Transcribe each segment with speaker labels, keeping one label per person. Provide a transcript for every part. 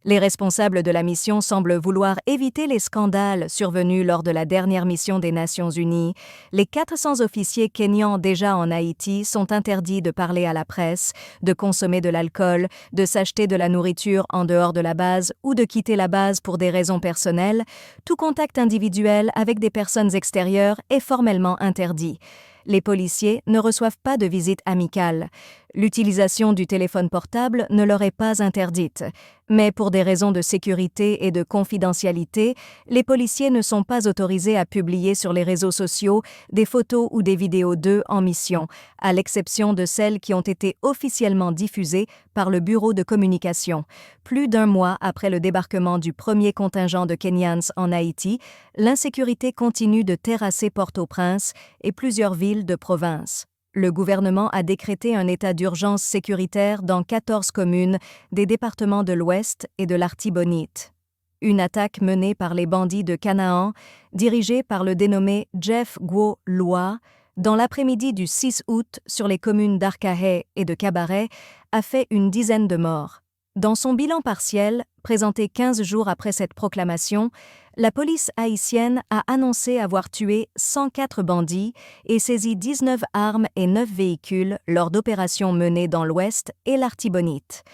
Speaker 1: Les responsables de la mission semblent vouloir éviter les scandales survenus lors de la dernière mission des Nations Unies. Les 400 officiers kenyans déjà en Haïti sont interdits de parler à la presse, de consommer de l'alcool, de s'acheter de la nourriture en dehors de la base ou de quitter la base pour des raisons personnelles. Tout contact individuel avec des personnes extérieures est formellement interdit. Les policiers ne reçoivent pas de visite amicale. L'utilisation du téléphone portable ne leur est pas interdite. Mais pour des raisons de sécurité et de confidentialité, les policiers ne sont pas autorisés à publier sur les réseaux sociaux des photos ou des vidéos d'eux en mission, à l'exception de celles qui ont été officiellement diffusées par le Bureau de communication. Plus d'un mois après le débarquement du premier contingent de Kenyans en Haïti, l'insécurité continue de terrasser Port-au-Prince et plusieurs villes de province. Le gouvernement a décrété un état d'urgence sécuritaire dans 14 communes des départements de l'Ouest et de l'Artibonite. Une attaque menée par les bandits de Canaan, dirigée par le dénommé Jeff Guo Loa, dans l'après-midi du 6 août sur les communes d'Arcahaie et de Cabaret, a fait une dizaine de morts. Dans son bilan partiel, présenté 15 jours après cette proclamation, la police haïtienne a annoncé avoir tué 104 bandits et saisi 19 armes et 9 véhicules lors d'opérations menées dans l'Ouest et l'Artibonite.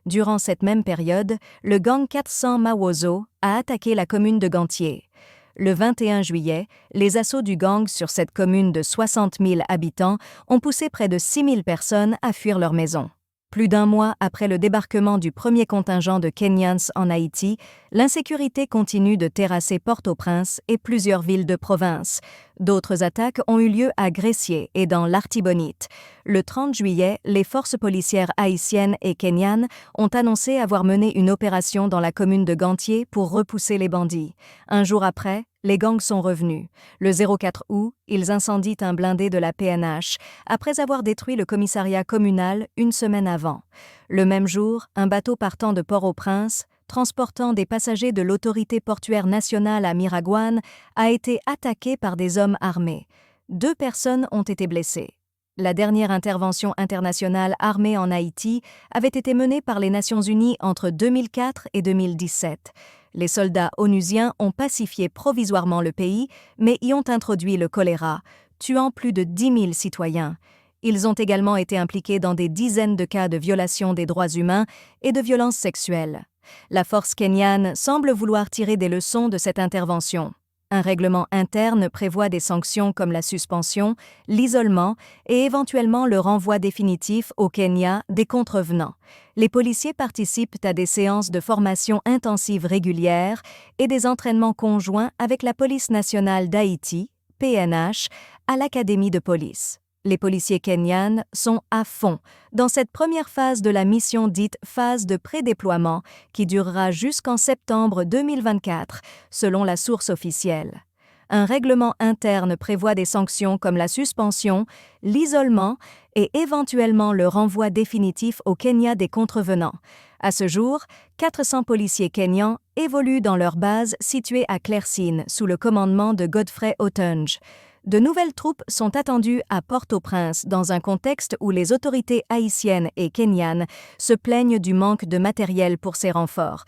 Speaker 1: Durant cette même période, le gang 400 Mawozo a attaqué la commune de Gantier. Le 21 juillet, les assauts du gang sur cette commune de 60 000 habitants ont poussé près de 6 000 personnes à fuir leur maison. Plus d'un mois après le débarquement du premier contingent de Kenyans en Haïti, l'insécurité continue de terrasser Port-au-Prince et plusieurs villes de province. D'autres attaques ont eu lieu à Gressier et dans l'Artibonite. Le 30 juillet, les forces policières haïtiennes et kenyanes ont annoncé avoir mené une opération dans la commune de Gantier pour repousser les bandits. Un jour après, les gangs sont revenus. Le 04 août, ils incendient un blindé de la PNH, après avoir détruit le commissariat communal une semaine avant. Le même jour, un bateau partant de Port-au-Prince, transportant des passagers de l'autorité portuaire nationale à Miragouane, a été attaqué par des hommes armés. 2 personnes ont été blessées. La dernière intervention internationale armée en Haïti avait été menée par les Nations Unies entre 2004 et 2017. Les soldats onusiens ont pacifié provisoirement le pays, mais y ont introduit le choléra, tuant plus de 10 000 citoyens. Ils ont également été impliqués dans des dizaines de cas de violation des droits humains et de violences sexuelles. La force kenyane semble vouloir tirer des leçons de cette intervention. Un règlement interne prévoit des sanctions comme la suspension, l'isolement et éventuellement le renvoi définitif au Kenya des contrevenants. Les policiers participent à des séances de formation intensive régulières et des entraînements conjoints avec la Police nationale d'Haïti, PNH, à l'Académie de police. Les policiers kenyans sont à fond dans cette première phase de la mission dite phase de prédéploiement qui durera jusqu'en septembre 2024, selon la source officielle. Un règlement interne prévoit des sanctions comme la suspension, l'isolement et éventuellement le renvoi définitif au Kenya des contrevenants. À ce jour, 400 policiers kenyans évoluent dans leur base située à Claircine sous le commandement de Godfrey Otunge. De nouvelles troupes sont attendues à Port-au-Prince dans un contexte où les autorités haïtiennes et kenyanes se plaignent du manque de matériel pour ces renforts.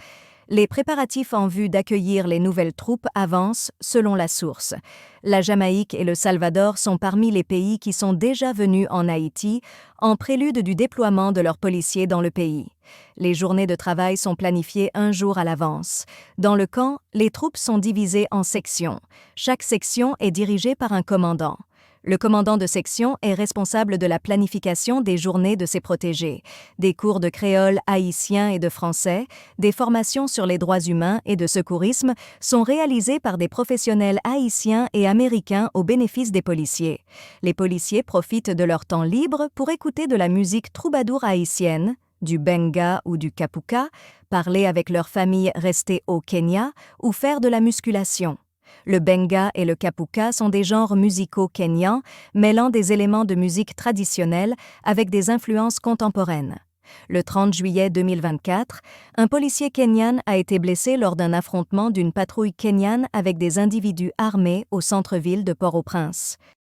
Speaker 1: Les préparatifs en vue d'accueillir les nouvelles troupes avancent selon la source. La Jamaïque et le Salvador sont parmi les pays qui sont déjà venus en Haïti en prélude du déploiement de leurs policiers dans le pays. Les journées de travail sont planifiées un jour à l'avance. Dans le camp, les troupes sont divisées en sections. Chaque section est dirigée par un commandant. Le commandant de section est responsable de la planification des journées de ses protégés, des cours de créole haïtien et de français, des formations sur les droits humains et de secourisme sont réalisées par des professionnels haïtiens et américains au bénéfice des policiers. Les policiers profitent de leur temps libre pour écouter de la musique troubadour haïtienne, du benga ou du kapuka, parler avec leur famille restée au Kenya ou faire de la musculation. Le benga et le kapuka sont des genres musicaux kenyans mêlant des éléments de musique traditionnelle avec des influences contemporaines. Le 30 juillet 2024, un policier kenyan a été blessé lors d'un affrontement d'une patrouille kenyane avec des individus armés au centre-ville de Port-au-Prince.